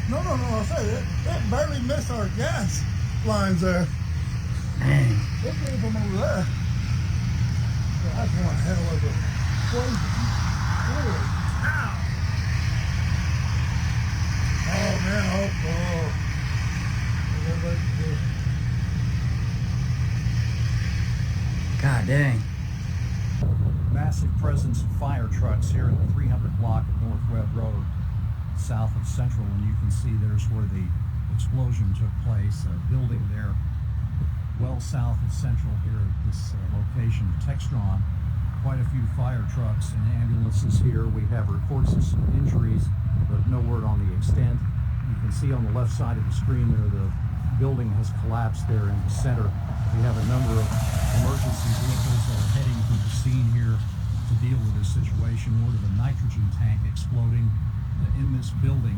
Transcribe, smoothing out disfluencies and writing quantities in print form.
No, no, no. I say it barely missed our gas lines there. Dang. It came from over there. That's one hell of a explosion. Ow! Oh man, oh. God dang. Massive presence of fire trucks here in the 300 block of North Webb Road, south of Central, and you can see there's where the explosion took place, a building there well south of Central here at this location, Textron. Quite a few fire trucks and ambulances here. We have reports of some injuries, but no word on the extent. You can see on the left side of the screen there the building has collapsed there in the center. We have a number of emergency vehicles that are heading to the scene here to deal with this situation. Word of a nitrogen tank exploding in this building.